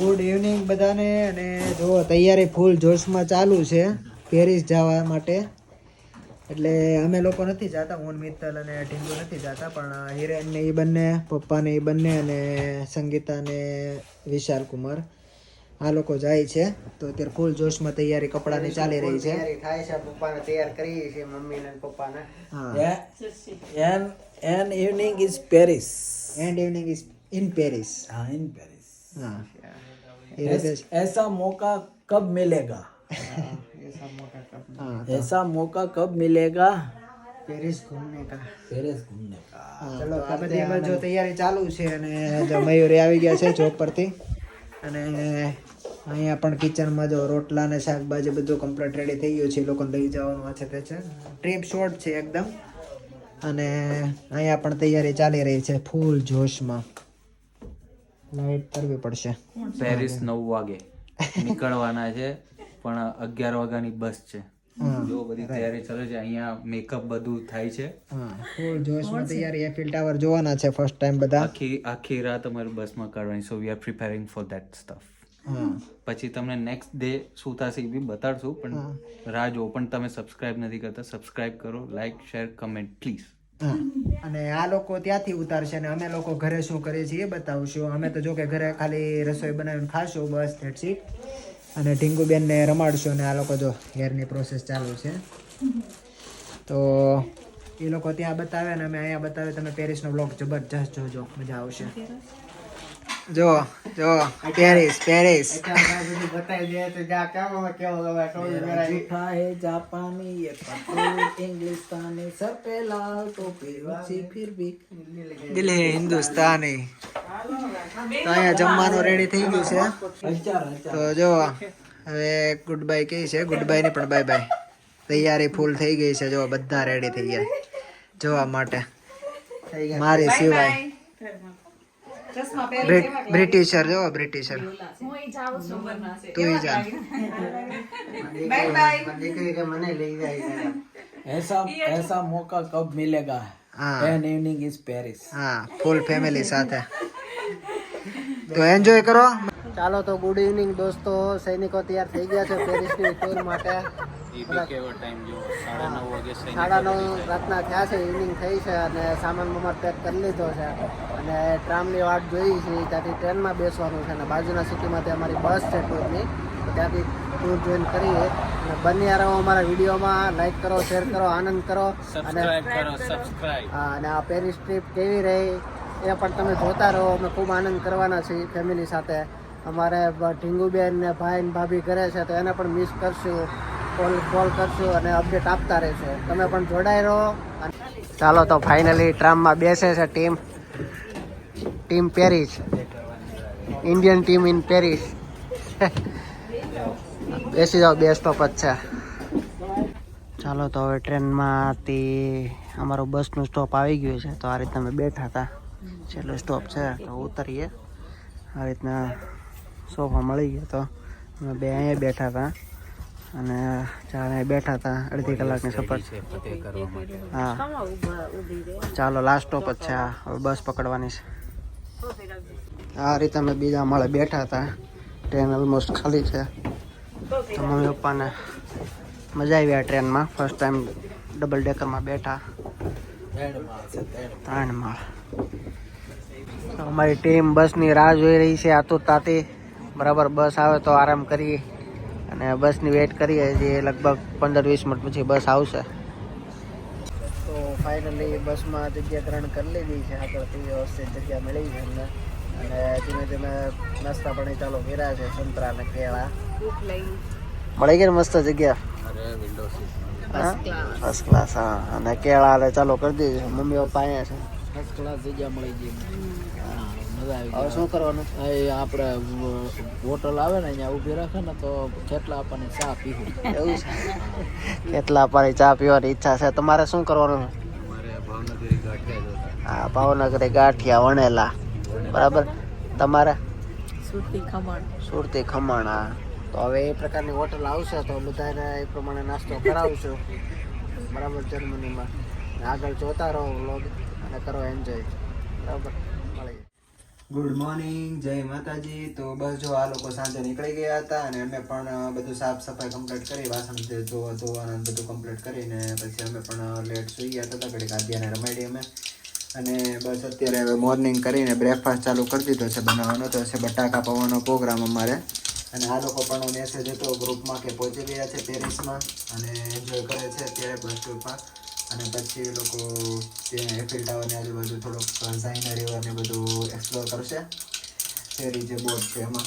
Good evening બધાને. અને જો તૈયારી ફૂલ જોશમાં ચાલુ છે પેરિસ જવા માટે. એટલે અમે લોકો નથી જતા, હું મિત્તલ અને ઢીંગુ નથી જતા, પણ હિરેન ને એ બંને, પપ્પા ને એ બંને, અને સંગીતા ને વિશાલ કુમાર આ લોકો જાય છે. તો અત્યારે ફૂલ જોશમાં તૈયારી કપડાની ચાલી રહી છે. તૈયારી થાય છે, પપ્પાને તૈયાર કરીએ છીએ, મમ્મી ને પપ્પાને. હા. And evening is Paris. And evening is in Paris. हाँ, in Paris. हाँ. ऐसा मौका कब मिलेगा? ऐसा मौका कब मिलेगा? पेरिस घूमने का. पेरिस घूमने का. ચલો આ બધી અમે જો તૈયારી ચાલુ છે. અને જો મયુરી આવી ગયા છે જોબ પરથી. અને અહીંયા પણ કિચનમાં જો રોટલા ને શાકભાજી બધું કમ્પ્લીટ રેડી થઈ ગયું છે. લોકોને લઈ જવાનું આ છે તે છે. ટ્રીપ શોર્ટ છે એકદમ. અને અહીંયા પણ તૈયારી ચાલી રહી છે ફૂલ જોશમાં. લાઈટ કરવી પડશે. પેરિસ 9 વાગે નીકળવાના છે, પણ 11 વાગ્યાની બસ છે. જો બધી તૈયારી ચાલે છે. અહીંયા મેકઅપ બધું થાય છે. હા, ફૂલ જોશમાં તૈયારી. એફિલ ટાવર જોવાના છે ફર્સ્ટ ટાઈમ બધા. આખી રાત અમારી બસમાં કાઢવાની. So we are preparing for that stuff. પછી તમને નેક્સ્ટ ડે શું થશે એ બી બતાડશું, પણ રાહ જો. પણ તમે સબસ્ક્રાઇબ નથી કરતા, સબસ્ક્રાઇબ કરો, લાઈક, શેર, કમેન્ટ પ્લીઝ. અને આ લોકો ત્યાંથી ઉતારશે અને અમે લોકો ઘરે શું કરીએ છીએ એ બતાવશું. અમે તો જો કે ઘરે ખાલી રસોઈ બનાવીને ખાશું, બસ ધેટ્સ ઇટ. અને ઢીંગુબેનને રમાડશું. અને આ લોકો જો હેરની પ્રોસેસ ચાલુ છે. તો એ લોકો ત્યાં બતાવે અને અમે અહીંયા બતાવે. તમે પેરિસનો બ્લોગ જબરજસ્ત જોજો, મજા આવશે. જો જો પેરિસ પેરિસ બતાવી દે તો જા કેવો जूठा है जापानी ये पतलू इंग्लिस्तानी सर पे लाल टोपी ऊंची फिर भी દિલ હે હિન્દુસ્તાની. તો અહીંયા જમવાનું રેડી થઈ ગયું છે. તો જો હવે ગુડ બાય કહે છે. ગુડ બાય ની પણ બાય બાય. તૈયારી ફૂલ થઈ ગઈ છે. જો બધા રેડી થઈ ગયા જોવા માટે મારી સિવાય. બ્રિટિશર જો બ્રિટિશર તું જા. ऐसा मौका कब मिलेगा? And evening is Paris. હા, ફૂલ ફેમિલી સાથે. તો એન્જોય કરો. ચાલો તો ગુડ ઇવનિંગ દોસ્તો. સૈનિકો તૈયાર થઈ ગયા છે પેરિસની ટૂર માટે. 9:30 રાતના થયા છે, ઇવનિંગ થઈ છે. અને સામાન બમાર પેક કરી લીધો છે. અને ટ્રામની વાટ જોઈ છે. ત્યાંથી ટ્રેનમાં બેસવાનું છે. અને બાજુના સિટીમાંથી અમારી બસ છે ટૂરની. ત્યાંથી ટૂર જોઈન કરીએ. અને બન્યા રહો અમારા વિડીયોમાં. લાઈક કરો, શેર કરો, આનંદ કરો. અને અને આ પેરિસ ટ્રીપ કેવી રહી એ પણ તમે જોતા રહો. અમે ખૂબ આનંદ કરવાના છીએ ફેમિલી સાથે. અમારે ઢીંગુબેન ને ભાઈ ને ભાભી ઘરે છે, તો એને પણ મિસ કરશું. કોલ કરશું અને અપડેટ આપતા રહેશું. તમે પણ જોડાઈ રહો. ચાલો તો ફાઇનલી ટ્રામમાં બેસે છે team Paris. Indian team in Paris. બેસી જાઓ, બે સ્ટોપ જ છે. ચાલો તો હવે ટ્રેનમાંથી અમારું બસનું સ્ટોપ આવી ગયું છે. તો આ રીતના અમે બેઠા હતા. છેલ્લો સ્ટોપ છે તો ઉતરીએ. આ રીતના સોફા મળી ગયો. તો અમે બે અહીંયા બેઠા હતા. અને ચાર બેઠા હતા. અડધી કલાકની સફર. હા, ચાલો લાસ્ટ સ્ટોપ જ છે. હવે બસ પકડવાની છે. આ રીતે અમે બીજા માળે બેઠા હતા. ટ્રેન ઓલમોસ્ટ ખાલી છે. તો મમ્મી પપ્પાને મજા આવી આ ટ્રેનમાં. ફર્સ્ટ ટાઈમ ડબલ ડેકરમાં બેઠા. 3 માળ. અમારી ટીમ બસની રાહ જોઈ રહી છે આતુરતાથી. બરાબર બસ આવે તો આરામ કરીએ. અને બસની વેઇટ કરીએ છીએ. લગભગ 15-20 મિનિટ પછી બસ આવશે. તો ફાઇનલી બસમાં જગ્યા ગ્રહણ કરી લીધી છે. આગળથી વ્યવસ્થિત જગ્યા મળી છે અમને. અને ધીમે ધીમે નાસ્તા પાણી ચાલુ કર્યા છે. સંતરા અને કેળા મળી ગઈ. મસ્ત જગ્યા, ફર્સ્ટ ક્લાસ. હા, અને કેળા એટલે ચાલુ કરી દીધી છે. મમ્મી પપ્પા અહીંયા છે. ફર્સ્ટ ક્લાસ જગ્યા મળી ગઈ. હવે શું કરવાનું? આપણે હોટલ આવે ને અહીંયા ઊભી રાખે ને તો કેટલા આપણને ચા પીવું. એવું છે? કેટલા પાણી ચા પીવાની ઈચ્છા છે. તમારે શું કરવાનું? હા, ભાવનગરી ગાંઠિયા વણેલા. બરાબર. તમારે સુરતી ખમણ. હા, તો હવે એ પ્રકારની હોટલ આવશે તો બધાને એ પ્રમાણે નાસ્તો કરાવશું. બરાબર. જર્મનીમાં આગળ જોતા રહો વ્લોગ અને કરો એન્જોય. બરાબર. મળી ગુડ મોર્નિંગ, જય માતાજી. તો બસ જો આ લોકો સાંજે નીકળી ગયા હતા અને અમે પણ બધું સાફ સફાઈ કમ્પ્લીટ કરી, વાસણ ધોવાનું બધું કમ્પ્લીટ કરીને પછી અમે પણ લેટ સુઈ ગયા હતા. ઘડીક આદ્યાને રમાડી અમે અને બસ અત્યારે હવે મોર્નિંગ કરીને બ્રેકફાસ્ટ ચાલુ કરી દીધો છે બનાવવાનો. તો છે બટાકા પૌવાનો પ્રોગ્રામ અમારે અને આ લોકો પણ મેસેજ હતો ગ્રુપમાં કે પહોંચી ગયા છે પેરિસમાં અને એન્જોય કરે છે અત્યારે બસ સ્ટોપમાં. અને પછી એ લોકો ત્યાં એફિલ ટાવરની આજુબાજુ થોડુંક ઝાઇના રિવર ને બધું એક્સપ્લોર કરશે, ફેરી જે બોટ છે એમાં.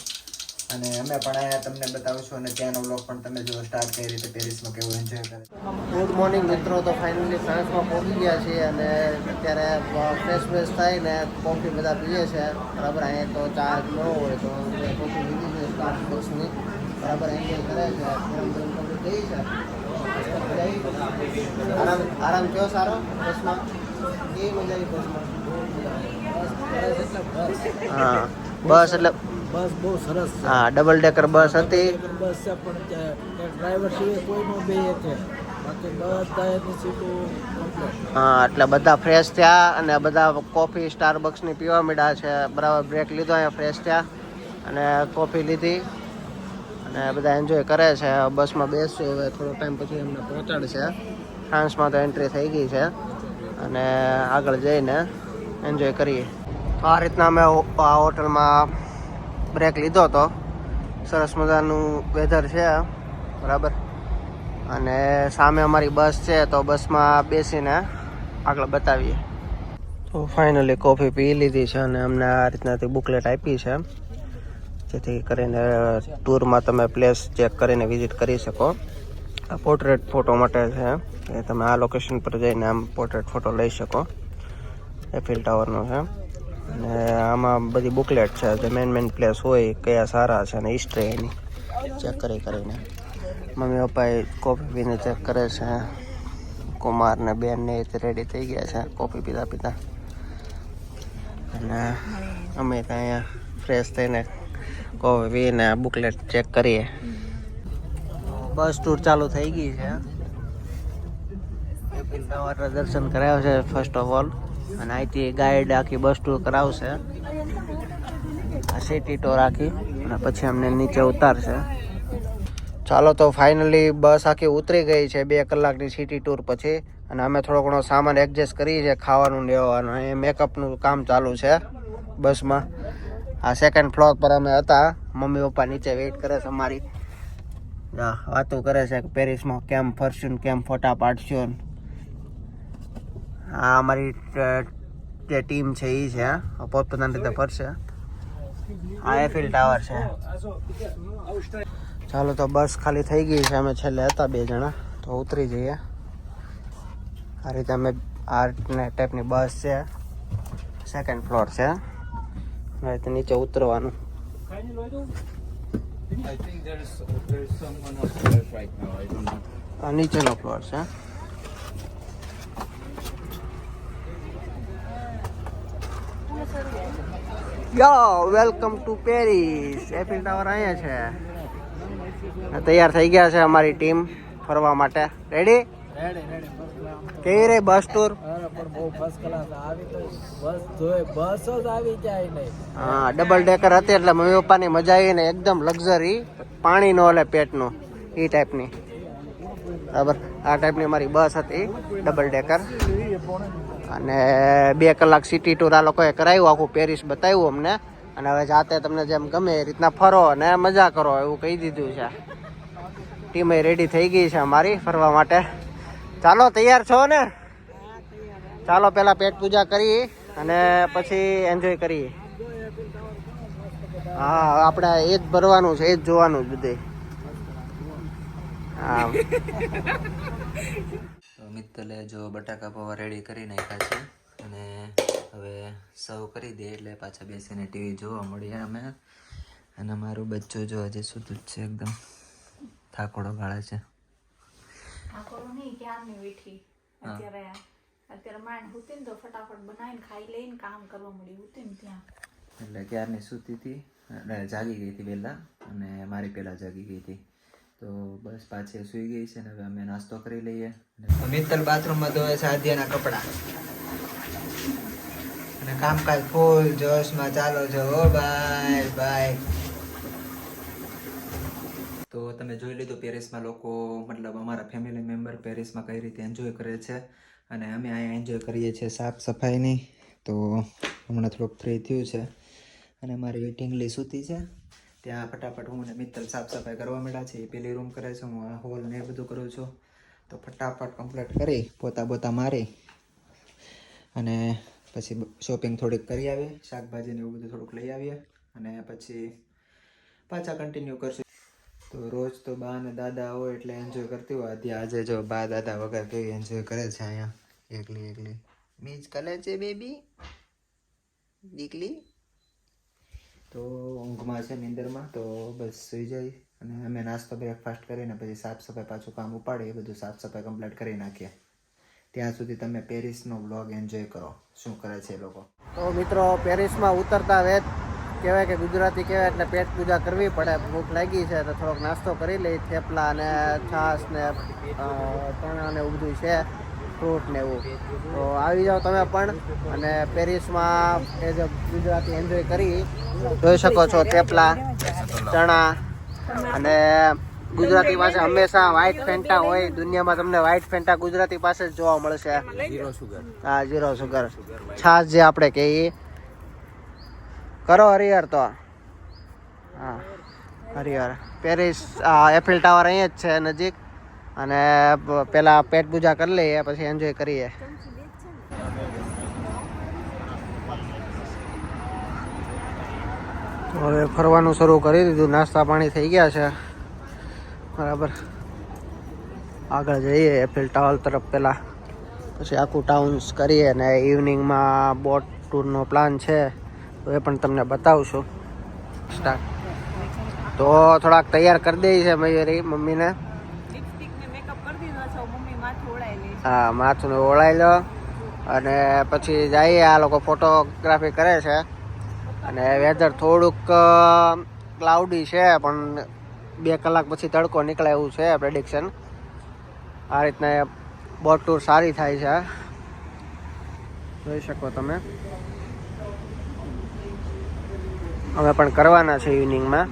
અને અમે પણ અહીંયા તમને બતાવશું અને ત્યાંનો વ્લોગ પણ તમે જો સ્ટાર્ટ કઈ રીતે પેરિસમાં કેવું એન્જોય કરે. ગુડ મોર્નિંગ મિત્રો. તો ફાઇનલી ફ્રાન્સમાં પહોંચી ગયા છીએ અને અત્યારે ફ્રેશ થાય ને કોફી બધા પીએ છે. બરાબર, અહીંયા તો ચા ન હોય તો કોફી લીધી છે સ્ટાર્બક્સની. બરાબર, એન્જોય કરે છે, ગરમ ગરમ કોફી પી છે. આરામ થયો સારો બસમાં? એ મજા આવી બસમાં? હા, બસ એટલે બસ બહુ સરસ છે. હા, ડબલ ડેકર બસ હતી. બસ છે પણ ડ્રાઈવર સિવાય કોઈ નો બે છે, બાકી બધા એની સીટો કમ્પ્લીટ. હા, એટલે બધા ફ્રેશ થયા અને બધા કોફી સ્ટારબક્સની પીવા માંડ્યા છે. બરાબર, બ્રેક લીધો, અહીંયા ફ્રેશ થયા અને કોફી લીધી અને બધા એન્જોય કરે છે. બસમાં બેસશું હવે થોડો ટાઈમ પછી એમને પહોંચાડશે. ફ્રાન્સમાં તો એન્ટ્રી થઈ ગઈ છે અને આગળ જઈને એન્જોય કરીએ. તો આ રીતના અમે આ હોટલમાં બ્રેક લીધો હતો. સરસ મજાનું વેધર છે, બરાબર. અને સામે અમારી બસ છે તો બસમાં બેસીને આગળ બતાવીએ. તો ફાઇનલી કોફી પી લીધી છે અને અમને આ રીતનાથી બુકલેટ આપી છે, જેથી કરીને ટૂરમાં તમે પ્લેસ ચેક કરીને વિઝિટ કરી શકો. આ પોર્ટ્રેટ ફોટો માટે છે કે તમે આ લોકેશન પર જઈને આમ પોર્ટ્રેટ ફોટો લઈ શકો. એફિલ ટાવરનો છે અને આમાં બધી બુકલેટ છે, જે મેન પ્લેસ હોય કયા સારા છે અને હિસ્ટ્રી એની ચેક કરીને. મમ્મી પપ્પાએ કોફી પીને ચેક કરે છે. કુમાર ને બેન ને રેડી થઈ ગયા છે કોફી પીતા અને અમે ત્યાં અહીંયા ફ્રેશ થઈને કોફી પીને બુકલેટ ચેક કરીએ. બસ ટૂર ચાલુ થઈ ગઈ છે. એફિલ ટાવરના દર્શન કરાવ્યા છે ફર્સ્ટ ઓફ ઓલ અને અહીંથી ગાઈડ આખી બસ ટૂર કરાવશે, આ સિટી ટૂર આખી, અને પછી અમને નીચે ઉતારશે. ચાલો, તો ફાઇનલી બસ આખી ઉતરી ગઈ છે 2 કલાકની સિટી ટૂર પછી અને અમે થોડો ઘણો સામાન એડજસ્ટ કરીએ છીએ, ખાવાનું લેવાનું. એ મેકઅપનું કામ ચાલુ છે બસમાં. આ સેકન્ડ ફ્લોર પર અમે હતા. મમ્મી પપ્પા નીચે વેઇટ કરે છે અમારી. વાતો કરે છે કે પેરિસમાં કેમ ફરશું, કેમ ફોટા પાડશું. આ અમારી જે ટીમ છે એ છે, પોતપોતાની રીતે ફરશે. આ એફિલ ટાવર છે. ચાલો, તો બસ ખાલી થઈ ગઈ છે. અમે છેલ્લે હતા 2 જણા, તો ઉતરી જઈએ. આ રીતે અમે આ ટાઈપની બસ છે, સેકન્ડ ફ્લોર છે. હવે તો નીચે ઉતરવાનું. I think there's someone upstairs right now. I don't know. આ નીચેનો ફ્લોર છે. યો, welcome to Paris. Eiffel tower અહીંયા છે. તૈયાર થઈ ગયા છે અમારી ટીમ ફરવા માટે. રેડી? કેવી રહી બસ ટૂર? અરે પણ બહુ ફર્સ્ટ ક્લાસ. આવી તો બસ જોઈ બસ જ આવી જાય નહીં. હા, ડબલ ડેકર હતી એટલે મમ્મી પપ્પાની મજા આવી ને એકદમ લક્ઝરી, પાણી નો એટલે પેટનું એ ટાઈપની. બરાબર, આ ટાઈપની અમારી બસ હતી ડબલ ડેકર અને 2 કલાક સિટી ટૂર આ લોકોએ કરાવ્યું, આખું પેરિસ બતાવ્યું અમને. અને હવે જાતે તમને જેમ ગમે એ રીતના ફરો અને મજા કરો એવું કહી દીધું છે. ટીમે રેડી થઈ ગઈ છે અમારી ફરવા માટે. ચાલો, તૈયાર છો ને? ચાલો, પહેલાં પેટ પૂજા કરી અને પછી એન્જોય કરીએ. હા, આપણે એ જ ભરવાનું છે, એ જ જોવાનું બધે. હા. તો મિત્તલે જો બટાકા પૌવા રેડી કરી નાખ્યા છે અને હવે સર્વ કરી દે એટલે પાછા બેસીને ટીવી જોવા મળીએ અમે. અને મારું બચ્ચું જો હજી સૂતું જ છે, એકદમ થાકોડો ગાળે છે. થાકોડો નહીં, ક્યારની બેઠી. અત્યારે માંડ હુતી ને તો ફટાફટ બનાવીને ખાઈ લઈને કામ કરવા મળી. હુતી ને ત્યાં એટલે ક્યારની સૂતી હતી, જાગી ગઈ હતી વહેલા અને મારી પહેલાં જાગી ગઈ હતી. તો બસ પાછી સૂઈ ગઈ છે ને હવે અમે નાસ્તો કરી લઈએ. મિત્તલ બાથરૂમમાં ધોવે છે આદ્યાના કપડાં. અને કામકાજ ફૂલ જોશમાં ચાલો છો. ઓ બાય બાય. તો તમે જોઈ લીધું પેરિસમાં લોકો મતલબ અમારા ફેમિલી મેમ્બર પેરિસમાં કઈ રીતે એન્જોય કરે છે અને અમે અહીંયા એન્જોય કરીએ છીએ સાફ સફાઈની. તો હમણાં થોડુંક ફ્રી થયું છે અને મારી ઢીંગલી સૂતી છે ત્યાં. ફટાફટ હું અને મિત્તલ સાફ સફાઈ કરવા માંડ્યા છે. એ પેલી રૂમ કરે છે, હું આ હોલ ને એ બધું કરું છું. તો ફટાફટ કમ્પ્લીટ કરી પોતા મારી અને પછી શોપિંગ થોડીક કરી આવીએ, શાકભાજી ને એવું બધું થોડુંક લઈ આવીએ અને પછી પાછા કન્ટિન્યુ કરશું. તો રોજ તો બા અને દાદા હોય એટલે એન્જોય કરતી હોય. આજે જો બા દાદા વગર કેવી એન્જોય કરે છે અહીંયા એકલી. મીજ કલે છે બેબી દીકલી. તો ઊંઘમાં છે, નીંદરમાં. તો બસ સુઈ જાય અને અમે નાસ્તો બ્રેકફાસ્ટ કરીને પછી સાફ સફાઈ પાછું કામ ઉપાડીએ. એ બધું સાફ સફાઈ કમ્પ્લીટ કરી નાખીએ. ત્યાં સુધી તમે પેરિસનો વ્લોગ એન્જોય કરો શું કરે છે એ લોકો. તો મિત્રો પેરિસમાં ઉતરતા વેત કહેવાય કે ગુજરાતી કહેવાય એટલે પેટ પૂજા કરવી પડે. ભૂખ લાગી છે તો થોડોક નાસ્તો કરી લઈ. થેપલા ને છાશ ને ચણા ને એવું બધું છે, ફ્રૂટ ને એવું. તો આવી જાઓ તમે પણ અને પેરિસમાં એ જે ગુજરાતી એન્જોય કરી જોઈ શકો છો. થેપલા, ચણા અને ગુજરાતી પાસે હંમેશા વ્હાઈટ ફેન્ટા હોય. દુનિયામાં તમને વ્હાઈટ ફેન્ટા ગુજરાતી પાસે જ જોવા મળશે. 0 સુગર. હા, 0 સુગર છાશ જે આપણે કહીએ. કરો હરિહર. તો હા હરિહર પેરિસ એફિલ ટાવર અહીંયા જ છે નજીક. અને પેલા પેટ પૂજા કરી લઈએ પછી એન્જોય કરીએ. હવે ફરવાનું શરૂ કરી દીધું. નાસ્તા પાણી થઈ ગયા છે બરાબર. આગળ જઈએ એફિલ ટાવર તરફ પહેલાં, પછી આખું ટાઉન્સ કરીએ. અને ઇવનિંગમાં બોટ ટૂરનો પ્લાન છે તો એ પણ તમને બતાવશું. સ્ટાર્ટ તો થોડાક તૈયાર કરી દે છે મયુરી મમ્મીને. હા, માથું ઓળાઈ લો અને પછી જઈએ. આ લોકો ફોટોગ્રાફી કરે છે અને વેધર થોડુંક ક્લાઉડી છે પણ 2 કલાક પછી તડકો નીકળે એવું છે પ્રેડિક્શન. આ રીતના બોટ ટૂર સારી થાય છે, જોઈ શકો તમે. અમે પણ કરવાના છે ઇવનિંગમાં.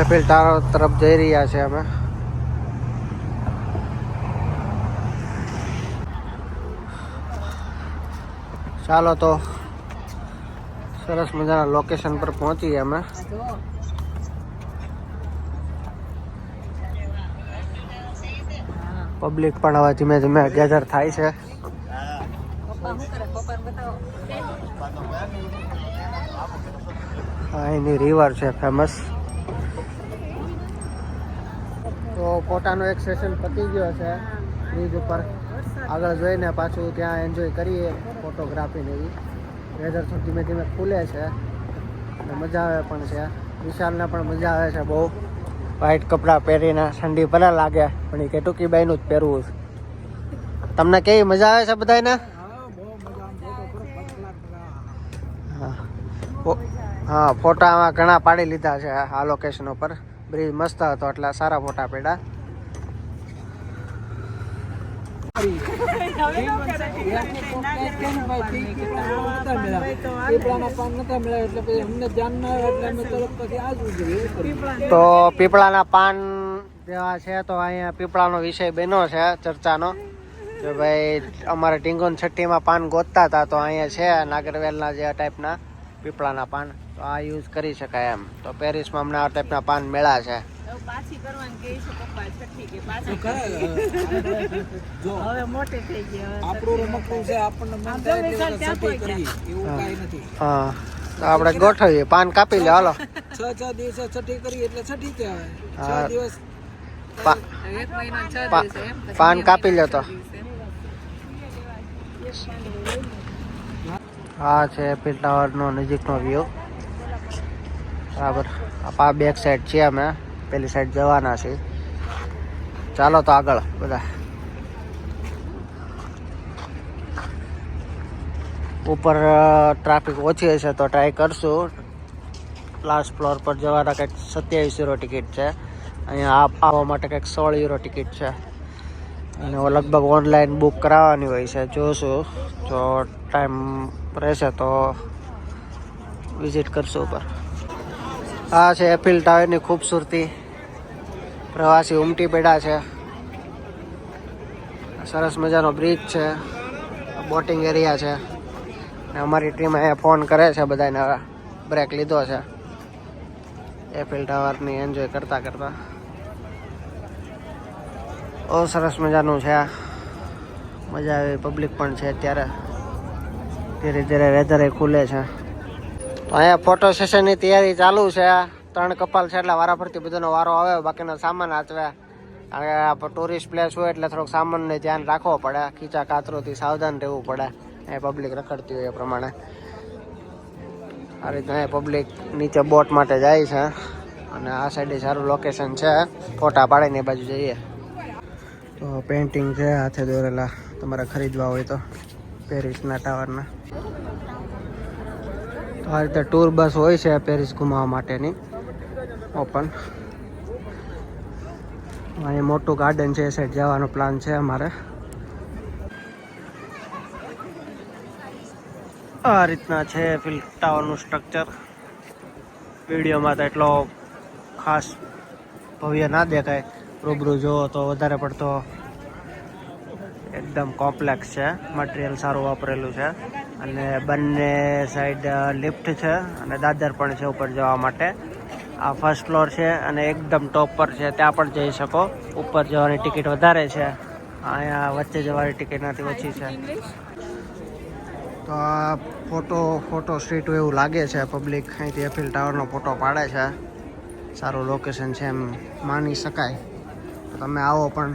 એફિલ ટાવર તરફ જઈ રહ્યા છે અમે. ચાલો તો સરસ મજાના લોકેશન પર પહોંચીએ અમે. પબ્લિક પણ હવે ધીમે ધીમે ગેધર થાય છે. અહીંની રિવર છે ફેમસ. તો પોતાનો એક સેશન પતી ગયો છે બ્રિજ ઉપર. આગળ જોઈને પાછું ત્યાં એન્જોય કરીએ ફોટોગ્રાફીને એવી. વેધર તો ધીમે ધીમે ખુલે છે અને મજા આવે પણ છે. વિશાલને પણ મજા આવે છે બહુ. વ્હાઈટ કપડાં પહેરીને ઠંડી ભલે લાગે પણ એ કે ટૂંકી બાઈનું જ પહેરવું. તમને કેવી મજા આવે છે બધાને? હા, ફોટામાં ઘણા પાડી લીધા છે આ લોકેશન ઉપર. બ્રિજ મસ્ત હતો એટલે સારા ફોટા પડ્યા. તો પીપળાના પાન જેવા છે તો અહીંયા પીપળાનો વિષય બન્યો છે ચર્ચાનો કે ભાઈ અમારે ટીંગોન છઠ્ઠીમાં પાન ગોતતા હતા તો અહીંયા છે નાગરવેલના જે ટાઈપના પીપળાના પાન. તો આ યુઝ કરી શકાય એમ. તો પેરિસમાં અમને આ ટાઈપના પાન મેળા છે. પાછી કરવાની કે છે પપ્પા છઠ્ઠી કે પાછી હવે મોટી થઈ ગઈ. આપણું રમકડું છે, આપણને મન થાય એટલે છઠ્ઠી કરીએ એવું કાઈ નથી. હા, તો આપણે ગોઠવીએ. પાન કાપી લે હાલો. 6 દિવસે છઠ્ઠી કરીએ એટલે છઠ્ઠી કહેવાય. 6 દિવસ એક મહિનો 6 દિવસ એમ. પાન કાપી લે તો. આ છે એફિલ ટાવરનો નજીકનો વ્યૂ બરાબર. આ બેક સાઈડ છે, અમે પેલી સાઈડ જવાના છે. ચાલો તો આગળ બધા. ઉપર ટ્રાફિક ઓછી હશે તો ટ્રાય કરશું. લાસ્ટ ફ્લોર પર જવાના કંઈક 27 યુરો ટિકિટ છે. અહીંયા આવવા માટે કંઈક 16 યુરો ટિકિટ છે. અને લગભગ ઓનલાઈન બુક કરાવવાની હોય છે. જોશું જો ટાઈમ રહેશે તો વિઝિટ કરશું ઉપર. આ છે એફિલ ટાવરની ખૂબસૂરતી. પ્રવાસી ઉમટી પડ્યા છે. સરસ મજાનો બ્રિજ છે. બોટિંગ એરિયા છે. અને અમારી ટીમ અહીંયા ફોન કરે છે બધાને. બ્રેક લીધો છે એફિલ ટાવરની એન્જોય કરતા કરતા. બહુ સરસ મજાનું છે. મજા આવે. પબ્લિક પણ છે અત્યારે. ધીરે ધીરે વેધર એ ખુલે છે. તો અહીંયા ફોટો સેશનની તૈયારી ચાલુ છે. 3 કપાલ છે એટલે વારાફરતી બધાનો વારો આવે. બાકીનો સામાન હાચવે. ટુરિસ્ટ પ્લેસ હોય એટલે થોડોક સામાનને ધ્યાન રાખવો પડે. ખીચા કાતરોથી સાવધાન રહેવું પડે. એ પબ્લિક રખડતી હોય એ પ્રમાણે. આ રીતના પબ્લિક નીચે બોટ માટે જાય છે. અને આ સાઈડે સારું લોકેશન છે. ફોટા પાડીને એ બાજુ જઈએ. તો પેઇન્ટિંગ છે હાથે દોરેલા. તમારે ખરીદવા હોય તો પેરિસના ટાવરના. તો આ રીતે ટૂર બસ હોય છે પેરિસ ઘુમાવવા માટેની ઓપન. અહીં મોટું ગાર્ડન છે. એ સાઈડ જવાનો પ્લાન છે અમારે. આ રીતના છે એફિલ ટાવરનું સ્ટ્રક્ચર. વિડીયોમાં તો એટલો ખાસ ભવ્ય ના દેખાય. રૂબરૂ જુઓ તો વધારે પડતો એકદમ કોમ્પ્લેક્સ છે. મટીરિયલ સારું વાપરેલું છે. અને બંને સાઈડ લિફ્ટ છે અને દાદર પણ છે ઉપર જવા માટે. આ ફર્સ્ટ ફ્લોર છે અને એકદમ ટોપ પર છે. ત્યાં પણ જઈ શકો. ઉપર જવાની ટિકિટ વધારે છે. અહીંયા વચ્ચે જવાની ટિકિટ નથી, ઓછી છે. તો આ ફોટો સ્ટ્રીટ એવું લાગે છે. પબ્લિક અહીંથી એફિલ ટાવરનો ફોટો પાડે છે. સારું લોકેશન છે એમ માની શકાય. તો તમે આવો પણ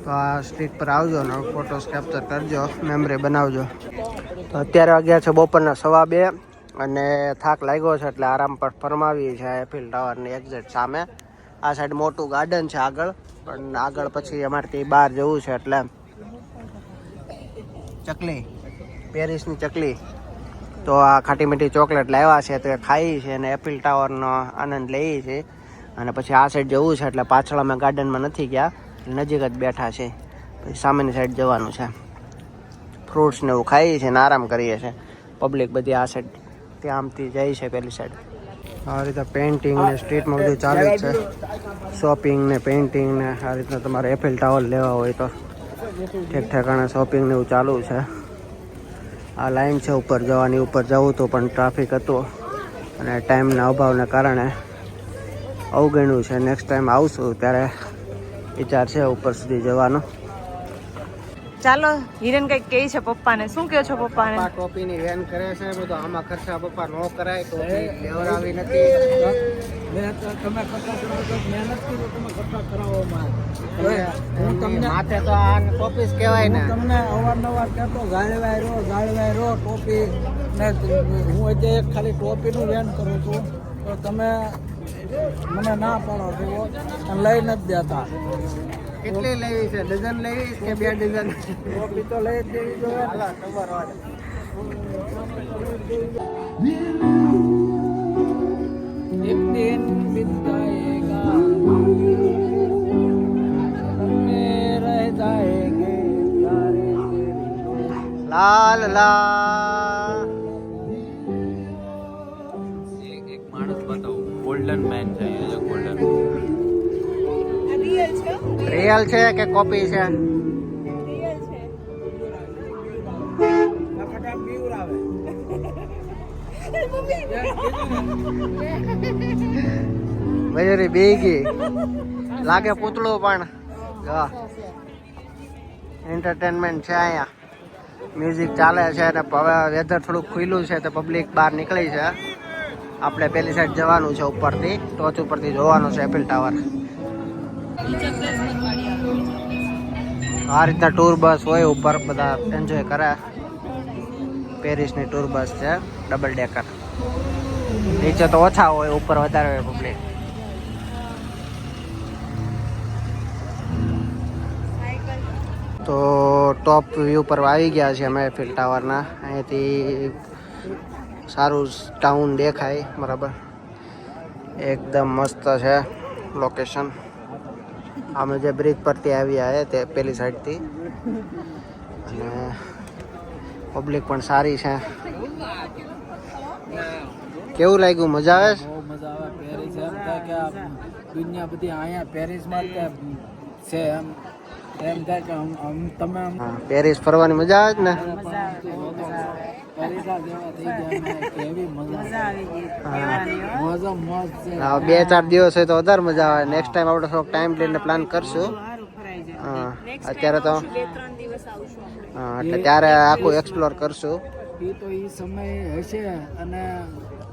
તો આ સ્ટ્રીટ પર આવજો ને ફોટોસ કેપ્ચર કરજો, મેમરી બનાવજો. તો અત્યારે વાગ્યા છે બપોરના 2:15 અને થાક લાગ્યો છે એટલે આરામ પર ફરમાવી છે એફિલ ટાવરની એક્ઝેક્ટ સામે. આ સાઈડ મોટું ગાર્ડન છે આગળ, પણ આગળ પછી અમારેથી બહાર જવું છે એટલે ચકલી, પેરિસની ચકલી. તો આ ખાટી મીઠી ચોકલેટ લાવ્યા છે તો એ ખાઈ છે અને એફિલ ટાવરનો આનંદ લઈએ છીએ. અને પછી આ સાઈડ જવું છે એટલે પાછળ અમે ગાર્ડનમાં નથી ગયા, નજીક જ બેઠા છે. પછી સામેની સાઈડ જવાનું છે. ફ્રૂટ્સ ને એવું ખાઈએ છીએ ને આરામ કરીએ છીએ. પબ્લિક બધી આ સાઈડ ત્યાં આમથી જાય છે પેલી સાઈડ. આ રીતે પેઇન્ટિંગ ને સ્ટ્રીટમાં બધું ચાલુ જ છે. શોપિંગ ને પેઇન્ટિંગ ને આ રીતના તમારે એફિલ ટાવર લેવા હોય તો ઠેક ઠેકાણે શોપિંગ ને એવું ચાલુ છે. આ લાઈન છે ઉપર જવાની. ઉપર જવું તો પણ ટ્રાફિક હતું અને ટાઈમના અભાવને કારણે અવગણ્યું છે. નેક્સ્ટ ટાઈમ આવશું ત્યારે વિચાર છે ઉપર સુધી જવાનો. ચાલો, હિરેન કઈક કહે છે પપ્પાને. શું કહો છો પપ્પાને? પપ્પા ટોપીની વેન કરે છે બધું. આમાં ખર્ચા પપ્પા નો કરાય. ટોપી લેવડાવી નથી. તમે ખર્ચા કરો તો મહેનત કરી તમે ખર્ચા કરાવો માથે તો આ ટોપી જ કહેવાય ને. તમને અવારનવાર કહેતો ગાળવાય રો ટોપી ને હું આજે એક ખાલી ટોપીનું વેન કરું છું તો તમે મને ના પાડો છો અને લઈ નથી દેતા. કેટલી લેવી છે? ડઝન લેવી કે 2 ડઝન? ટોપી તો લઈ જ દેવી જોઈએ. એક દિન બીત જાયેગા મેં રહ જાયેંગે પ્યારે તેરી. લાલ લાલ. એક માણસ બતાવો. ગોલ્ડન મેન છે. ગોલ્ડન રિયલ છે કે કોપી છે? મયુરી બેગી લાગે પૂતળું પણ. એન્ટરટેનમેન્ટ છે અહીંયા. મ્યુઝિક ચાલે છે અને હવે વેધર થોડુંક ખુલ્લું છે તો પબ્લિક બહાર નીકળી છે. આપણે પેલી સાઈડ જવાનું છે. ઉપરથી ટોચ ઉપરથી જોવાનું છે એફિલ ટાવર. આ રીતના ટૂર બસ હોય ઉપર, બધા એન્જોય કરે. પેરિસની ટૂર બસ છે ડબલ ડેકર. નીચે તો ઓછા હોય, ઉપર વધારે હોય પબ્લિક. તો ટોપ વ્યૂ પર આવી ગયા છે અમે એફિલ ટાવરના. અહીંયાથી સારું ટાઉન દેખાય બરાબર. એકદમ મસ્ત છે લોકેશન. અમે જે બ્રિજ પરથી આવ્યા છે તે પેલી સાઈડથી, અને પબ્લિક પણ સારી છે. કેવું લાગ્યું? મજા આવે છે? બહુ મજા આવે. પેરિસ એમ થાય કે આ દુનિયા બધી અહીંયા પેરિસમાં જ છે. એમ થાય કે તમે હા, પેરિસ ફરવાની મજા આવે છે ને? પેરિસા જેવા થઈ ગયા. કેવી મજા આવી ગઈ. મોજ છે. 2-4 દિવસ હોય તો વધારે મજા આવે. નેક્સ્ટ ટાઈમ આપણે થોડોક ટાઈમ લઈને પ્લાન કરશું. હા, અત્યારે તો હા, એટલે ત્યારે આખું એક્સપ્લોર કરશું. એ તો એ સમય હશે અને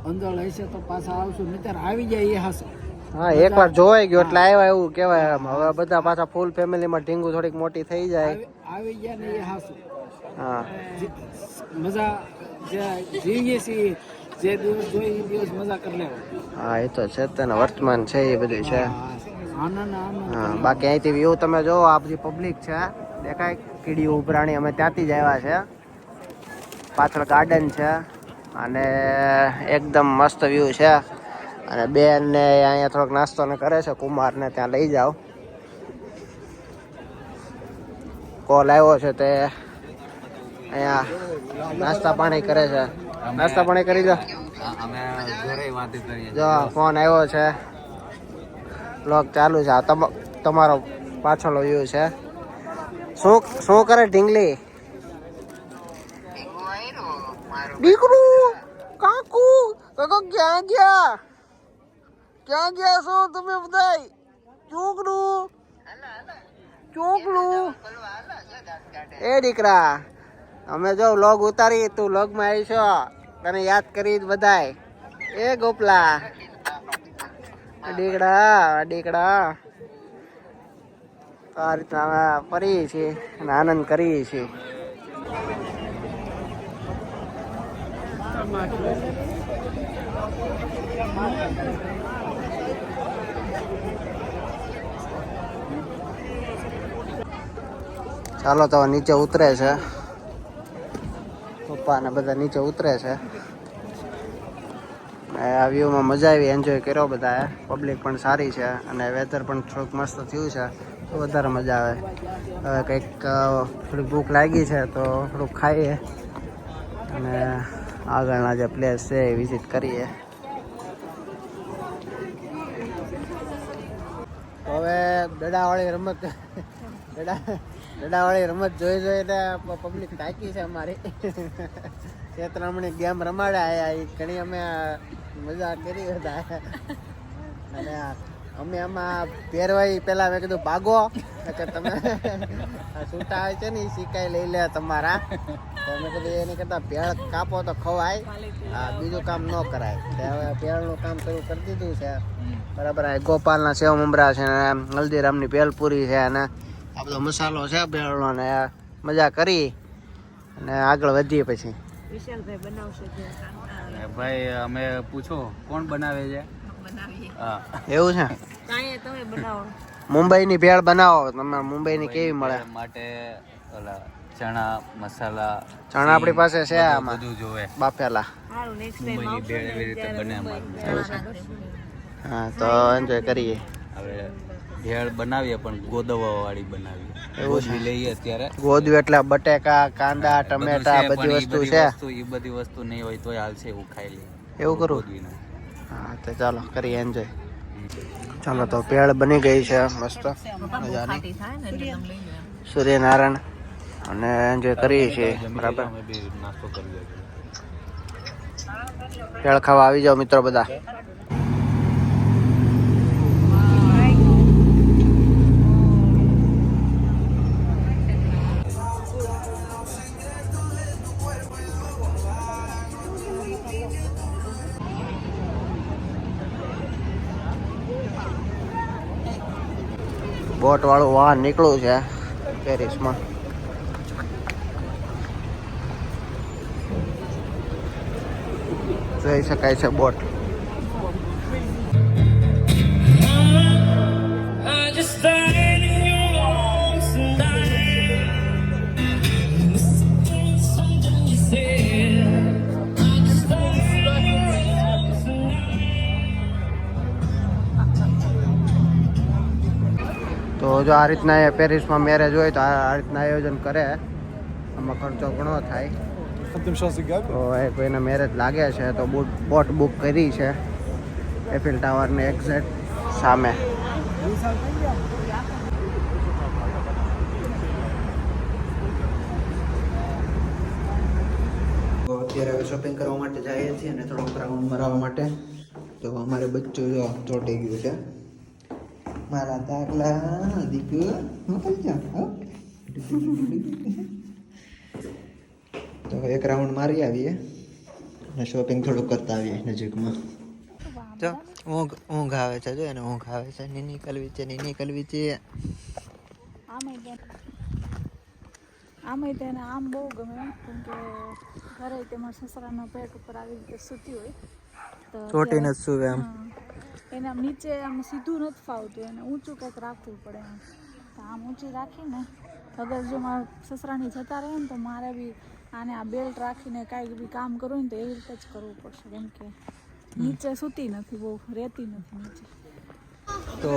અંજળ હશે તો પાછા આવશું, નહીતર આવી જાય એ હાસો. હા, એકવાર જોવાઈ ગયો એટલે આવ્યા એવું કહેવાય. આમ હવે બધા પાછા ફૂલ ફેમિલીમાં ઢીંગુ થોડીક મોટી થઈ જાય. આવી ગયા ને એ હાસો. હા, મજા જે જીવીએ છીએ, જે દિવસ જોઈએ એ દિવસ મજા કરી લેવા. હા, એ તો છે જ ને. વર્તમાન છે એ બધું છે. આનંદ હા, બાકી અહીંથી વ્યૂ તમે જો, આ બધી પબ્લિક છે દેખાય. કીડીઓ ઉપરાણી અમે ત્યાંથી જ આવ્યા છે. પાછળ ગાર્ડન છે અને એકદમ મસ્ત વ્યૂ છે. અને બેન ને અહીંયા થોડોક નાસ્તો ને કરે છે. કુમારને ત્યાં લઈ જાઓ. કોલ આવ્યો છે તે અહીંયા નાસ્તા પાણી કરે છે. નાસ્તા પાણી કરી દો. અમે ઘરે વાત કરીએ. જો ફોન આવ્યો છે, બ્લોગ ચાલુ છે. આ તમારો પાછળનો વ્યૂ છે. શું કરે ઢીંગલી? દીકરું કાકુ કાકો ક્યાં ગયા? ક્યાં ગયા છો તમે બધાય? ચોકલું એ દીકરા, અમે જો વ્લોગ ઉતારી, તું વ્લોગમાં આવી છો, તને યાદ કરી બધાય. એ ગોપલા દીકડા આ રીતના અમે ફરીએ છીએ અને આનંદ કરીએ છીએ. ચાલો તો નીચે ઉતરે છે. પપ્પા ને બધા નીચે ઉતરે છે. આ વ્યૂમાં મજા આવી, એન્જોય કર્યો બધાએ. પબ્લિક પણ સારી છે અને વેધર પણ થોડુંક મસ્ત થયું છે તો વધારે મજા આવે. હવે કંઈક થોડીક ભૂખ લાગી છે તો થોડુંક ખાઈએ અને આગળના જે પ્લેસ છે એ વિઝિટ કરીએ. હવે દડાવાળી રમત જોઈ જોઈને પબ્લિક થાકી છે અમારી. ક્ષેત્રમણી ગેમ રમાડ્યા એ ઘણી અમે મજા કરી હતા. અને અમે આમાં પહેરવાઈ પહેલા મેં કીધું ભાગો કે તમે છૂટા હોય છે ને એ સિકાઈ લઈ લે તમારા. તો મેં કીધું એની કરતા ભેળ કાપો તો ખવાય, બીજું કામ ન કરાય. હવે ભેળનું કામ શરૂ કરી દીધું છે બરાબર. ગોપાલના સેવ મમરા છે ને હલ્દીરામની ભેલપુરી છે અને આ બધો મસાલો છે ભેળનો, ને મજા કરી અને આગળ વધીએ. પછી ભાઈ અમે પૂછો કોણ બનાવે છે? હા, એવું છે. મુંબઈની ભેળ બનાવો તમે. મુંબઈની કેવી મળે? માટે ઓલા ચણા મસાલા, ચણા આપણી પાસે છે આમાં બધું જોવે. બાફેલા. મુંબઈની ભેળ એવી રીતે બને અમારું. હા, તો એન્જોય કરીએ. હવે ભેળ બનાવીએ પણ ગોદવા વાળી બનાવીએ. એવું લઈએ અત્યારે. ગોદવી એટલે બટેકા, કાંદા, ટમેટા બધી વસ્તુ છે. એ બધી વસ્તુ નહીં હોય તોય હાલશે, એવું ખાઈ લઈએ. એવું કરું? હા, તો ચાલો કરીએ એન્જોય. ચાલો તો ભેળ બની ગઈ છે મસ્ત મજાની. સૂર્યનારાયણ અને એન્જોય કરીએ છીએ બરાબર. નાસ્તો કરી ભેળ ખાવા આવી જાઓ મિત્રો બધા. બોટ વાળું વાહન નીકળ્યું છે પેરિસમાં. જોઈ શકાય છે બોટ. તો જો આ રીતના એ પેરિસમાં મેરેજ હોય તો આ રીતના આયોજન કરે. આમાં ખર્ચો ઘણો થાય. તો એ કોઈના મેરેજ લાગે છે તો બોટ બુક કરી છે એફિલ ટાવરને એક્ઝેક્ટ સામે. તો અત્યારે હવે શોપિંગ કરવા માટે જઈએ છીએ અને થોડોક રાઉન્ડ મારવા માટે. તો અમારે બચ્ચું જો ચોંટી ગયું છે. મારા દાખલા દીકુ હું કરી જાઉં. તો એક રાઉન્ડ મારી આવીએ અને શોપિંગ થોડુંક કરતા આવીએ નજીકમાં. જો ઊંઘ આવે છે. જો એને ઊંઘ આવે છે. નીની કલવી છે. આમે તેને આમ બહુ ગમે કેમ કે ઘરે તેમાં સસરાના પેટ ઉપર આવી રીતે સૂતી હોય તો ચોટીને જ સુવે આમ. એને આમ નીચે આમ સીધું નથી ફાવતું, એને ઊંચું કંઈક રાખવું પડે એમ. તો આમ ઊંચી રાખીને અગર જો મારા સસરાની જતા રહે ને તો મારે બી આને આ બેલ્ટ રાખીને કાંઈ બી કામ કરવું ને તો એવી રીતે જ કરવું પડશે કેમ કે નીચે સૂતી નથી, બહુ રહેતી નથી નીચે. તો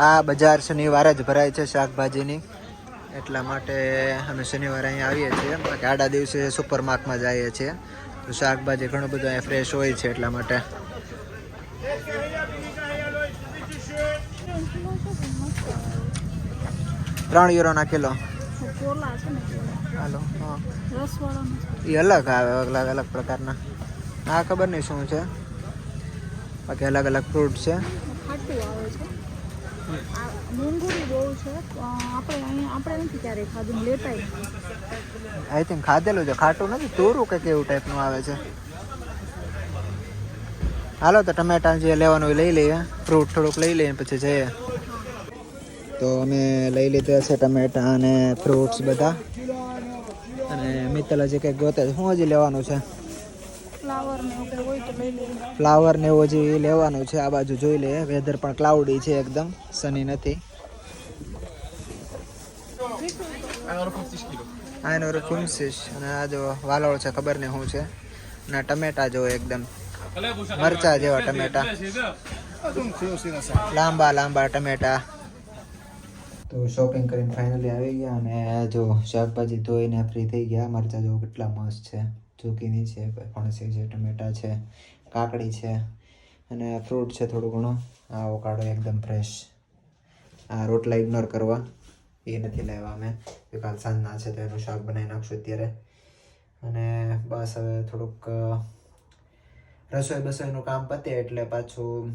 આ બજાર શનિવારે જ ભરાય છે શાકભાજીની, એટલા માટે અમે શનિવારે અહીંયા આવીએ છીએ. બાકી આડા દિવસે સુપર માર્કેટમાં જઈએ છીએ તો શાકભાજી ઘણું બધું અહીંયા ફ્રેશ હોય છે એટલા માટે. 3 યુરોના કિલો. કોલા છે ને હાલો. હા, રસવાળાનો એ અલગ આવે, અલગ અલગ પ્રકારના. આ ખબર નહીં શું છે, બાકી અલગ અલગ ફ્રૂટ છે. ખાટું આવે છે. આ મોંઘું બહુ છે. આપણે નથી ક્યારેય ખાધું, લેતાય નથી. આઈ થિંક ખાધેલું છે. ખાટું નથી, તોરું કે કેવું ટાઈપનું આવે છે. હાલો તો ટમેટા જે લેવાનું લઈ લઈએ, ફ્રૂટ થોડુંક લઈ લઈએ પછી જઈએ. તો અમે લઈ લીધા છે ટમેટા અને ફ્રૂટ્સ બધા. અને મિત્તલ હજી કંઈક ગોતે છે. શું હજી લેવાનું છે? ફ્લાવર ને એવું કંઈ હોય તો લઈ લઈએ. ફ્લાવર ને એવું હજી લેવાનું છે. આ બાજુ જોઈ લઈએ. વેધર પણ ક્લાઉડી છે, એકદમ સની નથી. આ એનો 50 અને આ જો વાલોળ છે, ખબર નહીં શું છે. ના ટમેટા જો એકદમ મરચા જેવા ટમેટા, લાંબા લાંબા ટમેટા. તો શોપિંગ કરીને ફાઇનલી આવી ગયા અને જો શાકભાજી ધોઈને ફ્રી થઈ ગયા. મરચા જો કેટલા મસ્ત છે, ઝુકીની છે, ફણસી છે, ટમેટા છે, કાકડી છે અને ફ્રૂટ છે થોડું ઘણું. આ ઓકાડો એકદમ ફ્રેશ. આ રોટલા ઇગ્નોર કરવા, એ નથી લાવ્યા અમે, કાલ સાંજના છે તો એનું શાક બનાવી નાખશું અત્યારે. અને બસ હવે થોડુંક રસોઈનું કામ પતે એટલે પાછું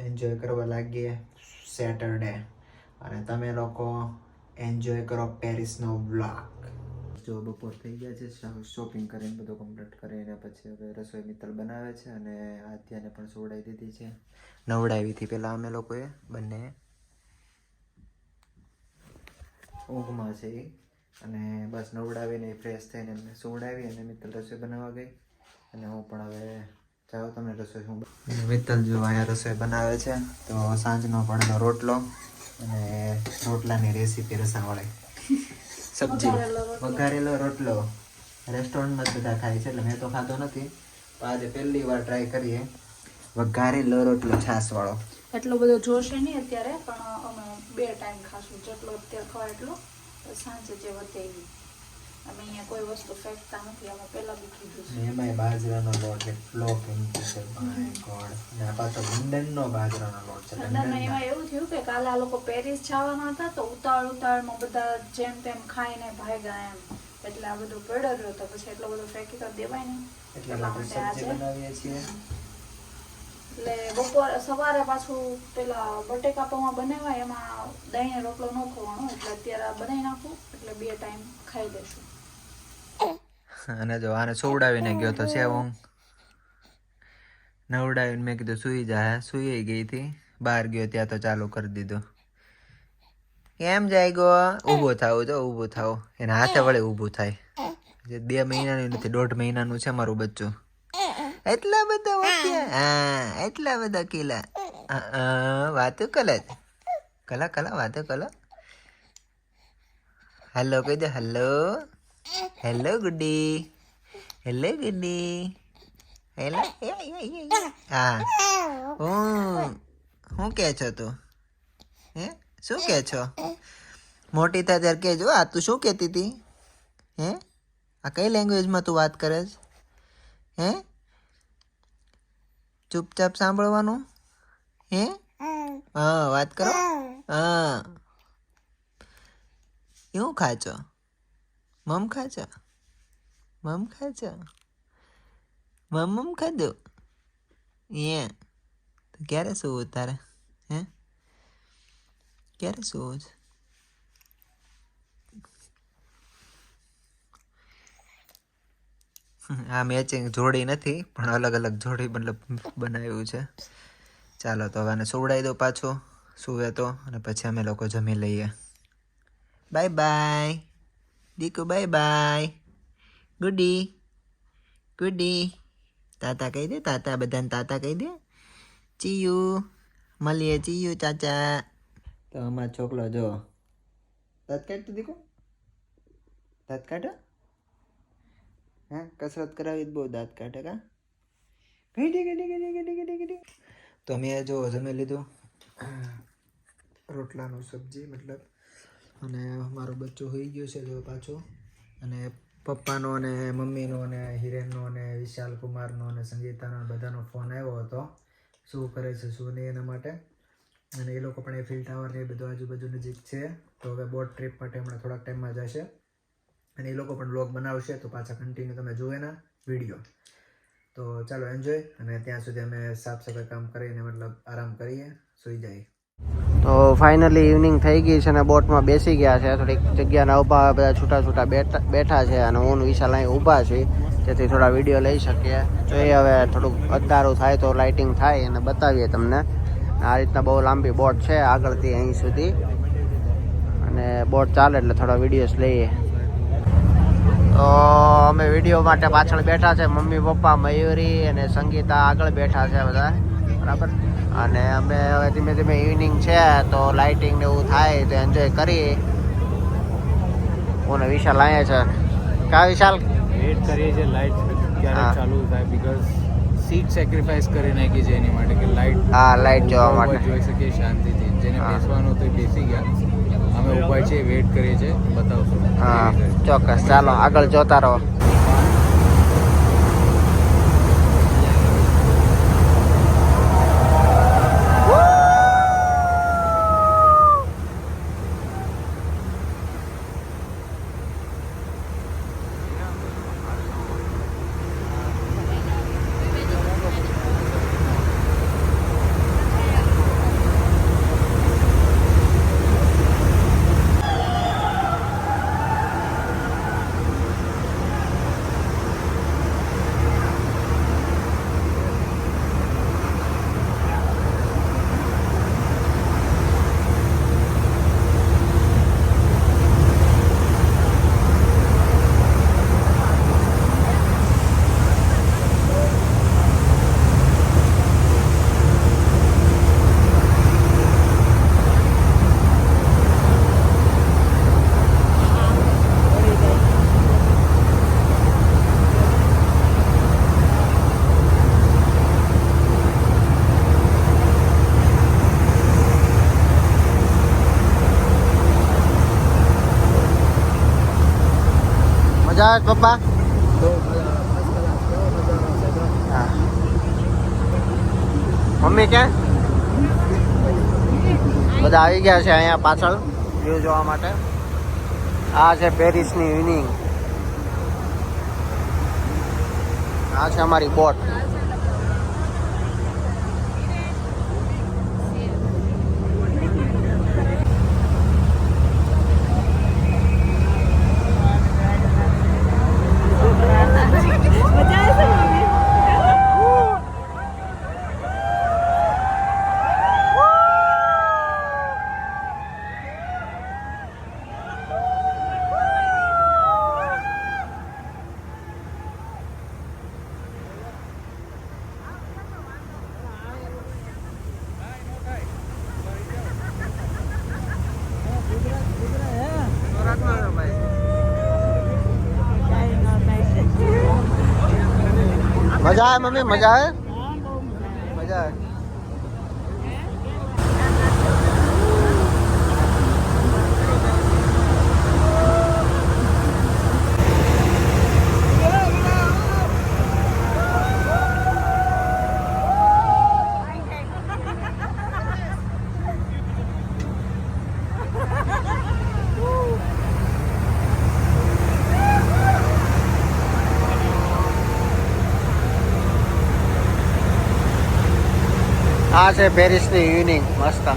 એન્જોય કરવા લાગીએ સેટરડે. અને તમે લોકો એન્જોય કરો પેરિસનો વ્લોગ. જો બપોર થઈ ગયા છે, શોપિંગ કરીને બધું કમ્પ્લીટ કરીને પછી હવે રસોઈ મિત્તલ બનાવે છે અને આદ્યાને પણ સોવડાવી દીધી છે. નવડાવી હતી પહેલાં અમે લોકોએ બંને. ઊંઘમાં છે એ, અને બસ નવડાવીને ફ્રેશ થઈને એમને સોવડાવી અને મિત્તલ રસોઈ બનાવવા ગઈ. અને હું પણ હવે જાઉં તમને રસોઈ હું. મિત્તલ જો અહીંયા રસોઈ બનાવે છે તો સાંજનો પડેલો રોટલો અને રોટલાની રેસીપી રસાવાળી સબ્જી, વઘારેલો રોટલો. રેસ્ટોરન્ટમાં જ બધા ખાય છે એટલે મેં તો ખાધો નથી, પણ આજે પહેલી વાર ટ્રાય કરીએ વઘારેલો રોટલો છાશવાળો. એટલો બધો જોશે નહીં અત્યારે, પણ અમે 2 ટાઈમ ખાશું. જેટલો અત્યારે ખવાય એટલો, સાંજે જે વધે એવી. અમે અહીંયા કોઈ વસ્તુ ફેંકતા નથી, અમે પહેલા બી કીધું છે. એમાંય બાજરાનો લોટ એટલો કિંમતી છે, માય ગોડ. ને આ પાછો લંડનનો બાજરાનો લોટ છે. લંડનમાં એમાં એવું થયું કે કાલે આ લોકો પેરિસ જવાના હતા તો ઉતાવળમાં બધા જેમ તેમ ખાઈને ભાગ્યા એમ, એટલે આ બધું પડ્યો રહ્યો તો પછી એટલો બધો ફેંકી તો દેવાય નહીં. એટલા માટે સબ્જી બનાવીએ છીએ. એટલે બપોર સવારે પાછું પેલા બટેકા પૌવા બનાવ્યા, એમાં દહીંને રોટલો ન ખવાનો, એટલે અત્યારે બનાવી નાખું એટલે 2 ટાઈમ ખાઈ લેશું. અને જો આને સોવડાવીને ગયો તો છે ઊંઘ. નવડાવીને મેં કીધું સુઈ જાય, સુઈ ગઈ હતી. બહાર ગયો ત્યાં તો ચાલુ કરી દીધું. કેમ જાય ગો? ઊભો થાવ, જો ઊભો થાવ. એના હાથે વળે ઊભું થાય. 2 મહિનાનું નથી, 1.5 મહિનાનું છે મારું બચ્ચું. એટલા બધા વાગ્યા? હા, એટલા બધા કિલા. વાતો કલા વાતો કલા. હેલો કહી દે. હેલો હેલો ગુડી. હેલો ગુડી. હેલો. હા, હું કે છો તું? હે શું કે છો? મોટી થાય ત્યારે કહેજો. આ તું શું કહેતી હતી? હે? આ કઈ લેંગ્વેજમાં તું વાત કરે છે? હે? ચૂપચાપ સાંભળવાનું? હે? હા, વાત કરો. હા. એવું ખાચો? મમ ખાચો? મમ ખાચો? મમ ખાધું? તો ક્યારે સુવું તારે? હે? ક્યારે સુવું છે? આ મેચિંગ જોડી નથી, પણ અલગ અલગ જોડી મતલબ બનાવ્યું છે. ચાલો તો હવે આને સુવડાવી દો પાછો સુવે તો, અને પછી અમે લોકો જમી લઈએ. Bye bye Diku, bye bye. ગુડી ગુડી. તાતા કહી દે, તાતા બધાને તાતા કહી દે. ચીયું મળીએ, ચીયું ચાચા. તો અમારો છોકરો જો દાંત કાઢતું દીકુ, દાંત કાઢો. હા, કસરત કરાવી બહુ દાંત કાઢે કા. ગડી ગડી ગડી ગડી ગડી ગડી. તો મેં જો જમી લીધું, રોટલાનું સબ્જી મતલબ, અને મારો બચ્ચો હોઈ ગયો છે જો પાછો, અને પપ્પાનો અને મમ્મીનો અને હિરેનનો અને વિશાલ કુમારનો અને સંગીતાનો બધાનો ફોન આવ્યો હતો, શું કરે છે શું નહીં એના માટે. અને એ લોકો પણ એફિલ ટાવર ને એ બધું આજુબાજુ નજીક છે, તો હવે બોટ ટ્રીપ માટે હમણાં થોડાક ટાઈમમાં જશે, અને એ લોકો પણ વ્લોગ બનાવશે, તો પાછા કન્ટિન્યુ તમે જુઓ એના વિડીયો. તો ચાલો એન્જોય, અને ત્યાં સુધી અમે સાફ સફાઈ કામ કરીને મતલબ આરામ કરીએ, સૂઈ જઈએ. તો ફાઇનલી ઇવનિંગ થઈ ગઈ છે અને બોટમાં બેસી ગયા છે. થોડીક જગ્યાના ઊભા બધા છૂટા છૂટા બેઠા છે, અને હું વિશાલ અહીં ઊભા છીએ, જેથી થોડા વિડીયો લઈ શકીએ. જોઈએ હવે થોડુંક અંધારું થાય તો લાઇટિંગ થાય અને બતાવીએ તમને. આ રીતના બહુ લાંબી બોટ છે આગળથી અહીં સુધી, અને બોટ ચાલે એટલે થોડા વિડીયોઝ લઈએ. તો અમે વિડીયો માટે પાછળ બેઠા છે, મમ્મી પપ્પા મયુરી અને સંગીતા આગળ બેઠા છે બધા, બરાબર. અને અમે હવે ધીમે ધીમે ઇવનિંગ છે તો લાઇટિંગ ને એવું થાય તો એન્જોય કરીએ. હું વિશાલ અહીંયા છે. કા વિશાલ? વેટ કરીએ છીએ લાઇટ ક્યારે ચાલુ થાય, બીકોઝ સીટ સેક્રિફાઈસ કરી નાખી છે એની માટે, કે લાઇટ લાઇટ જોવા માટે જોઈ શકીએ શાંતિથી. જેને બેસવાનું તો બેસી ગયા, અમે ઉભા છીએ, વેટ કરીએ છીએ, બતાવશું. હા ચોક્કસ, ચાલો આગળ જોતા રહો. મજા આવે પપ્પા? હા. મમ્મી ક્યાં? બધા આવી ગયા છે અહીંયા પાછળ વ્યૂ જોવા માટે. આ છે પેરિસની ઇવનિંગ. આ છે અમારી બોટ. મજા આવે મમ્મી? મજા આવે? મજા આવે. આ છે પેરિસની ઇવનિંગ મસ્ત.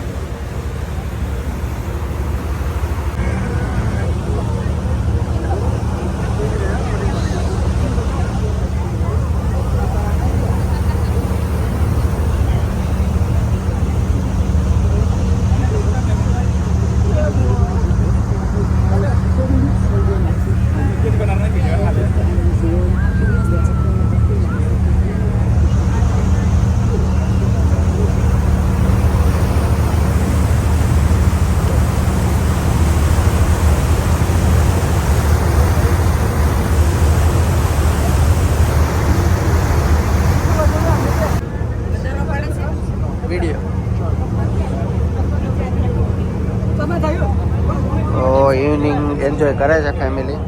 તો ઇવનિંગ એન્જોય કરે છે ફેમિલી.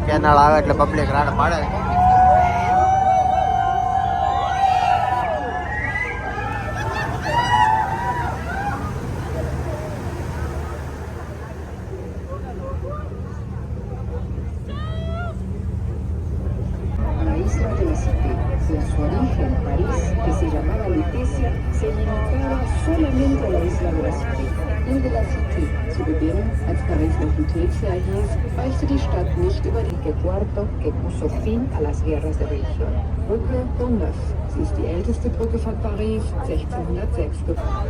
કેનાલ આવે એટલે પબ્લિક રાડ પાડે. La isla de la Cité, en su origen París, que se llamaba Lutecia, se limitaba solamente a la isla de la Cité. In de la Cité zu beginnen, als Paris noch Lutetia hieß, weichte die Stadt nicht über Enrique IV, que puso fin a las guerras de religión. Brücke Pont-Neuf, sie ist die älteste Brücke von Paris, 1606 gebaut.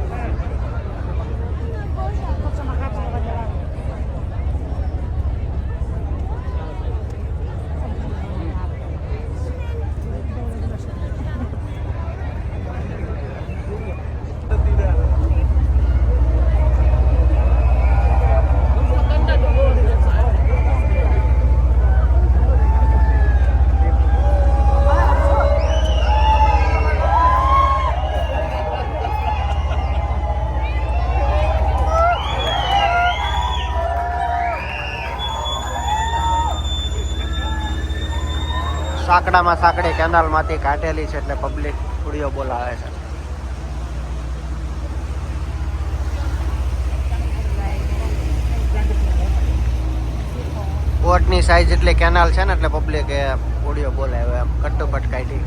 સાંકડામાં સાંકડી કેનાલમાંથી કાઢેલી છે એટલે public ફૂડીઓ બોલાવે છે. બોટની size જેટલી canal છે ને એટલે public એ ફૂડીઓ બોલાવે એમ કટ્ટુપટ કાઢી.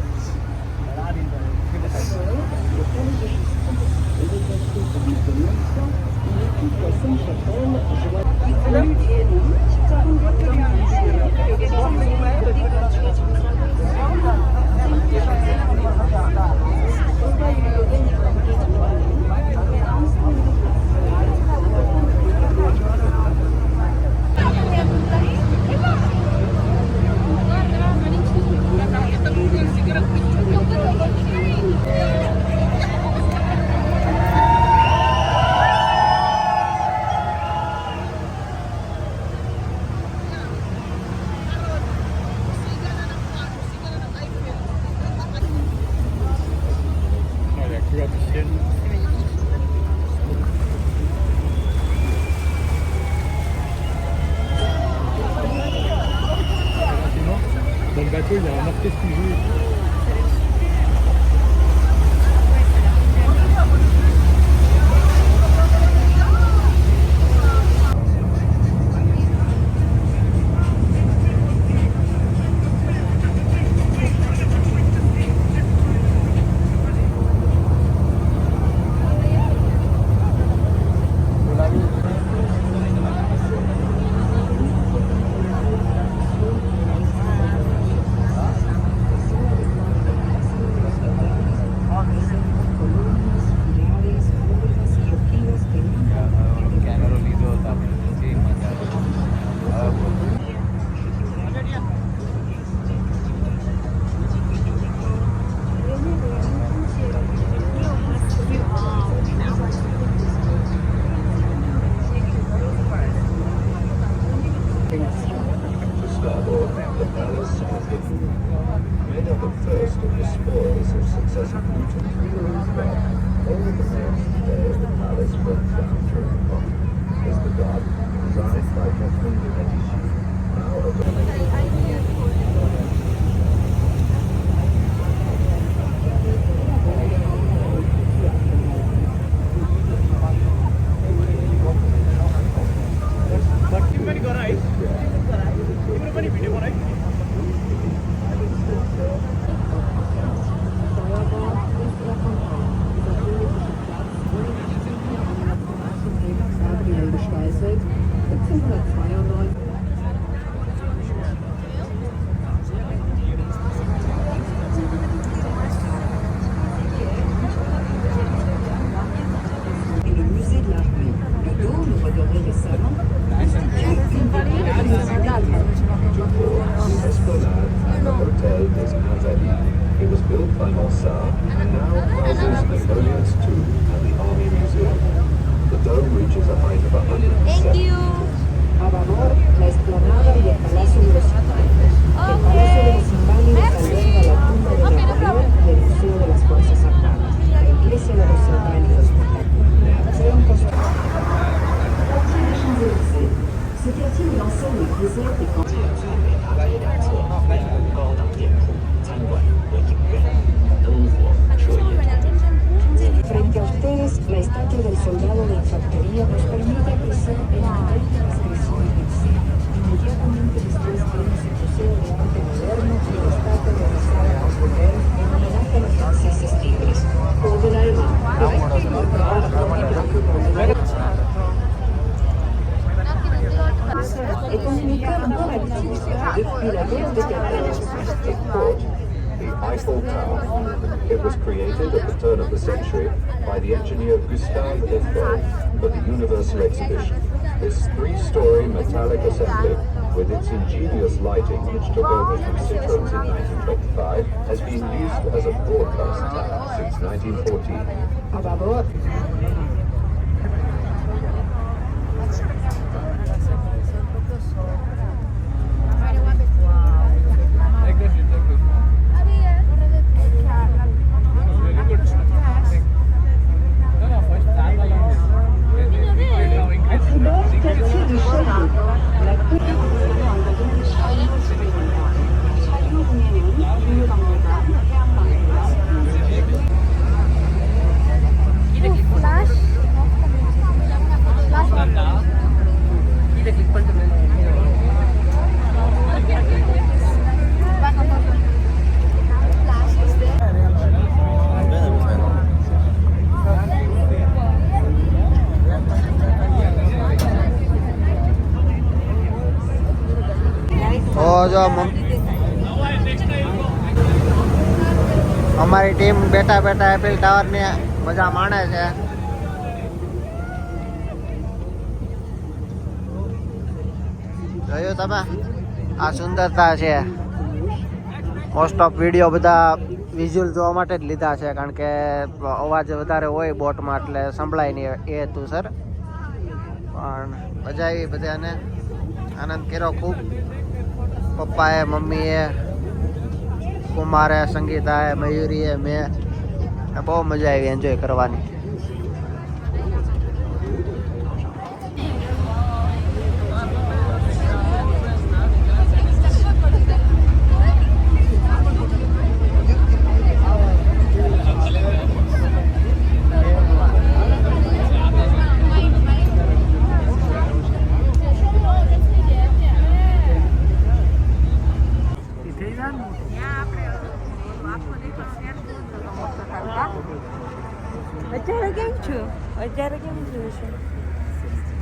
ello nos permite apreciar el nivel de expresión del cine. Inmediatamente después vemos el Museo de Arte Moderno y la estatua realizada por Bouguer en homenaje a los franceses libres. Ordinalement, est un unicorne narratif depuis la guerre de 14. The Eiffel Tower. It was created at the turn of the century by the engineer Gustave Eiffel for the Universal Exhibition. This three-story metallic assembly, with its ingenious lighting which took over from Citroëns in 1925, has been used as a broadcast tower since 1914. જો અમારી team બેઠા બેઠા Eiffel ટાવરની મજા માણે છે. જોયું તમે આ સુંદરતા છે. મોસ્ટ ઓફ વિડીયો બધા વિઝ્યુઅલ જોવા માટે જ લીધા છે, કારણ કે અવાજ વધારે હોય બોટમાં એટલે સંભળાય નહીં એ હેતુસર. પણ મજા આવી, બધાને આનંદ કર્યો ખૂબ. પપ્પાએ, મમ્મીએ, કુમારે, સંગીતાએ, મયુરીએ, મેં બહુ મજા આવી એન્જોય કરવાની.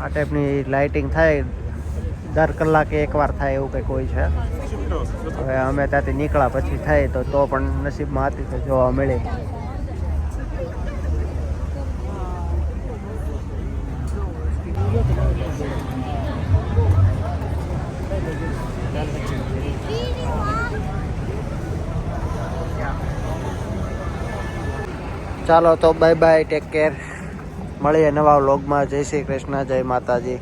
આ ટાઈપની લાઇટિંગ થાય દર કલાકે એકવાર થાય એવું કંઈક હોય છે. હવે અમે ત્યાંથી નીકળ્યા પછી થાય તો પણ નસીબમાં હતી તો જોવા મળી. ચાલો તો બાય બાય, ટેક કેર. મળીએ નવા વ્લોગમાં. જય શ્રી કૃષ્ણ, જય માતાજી.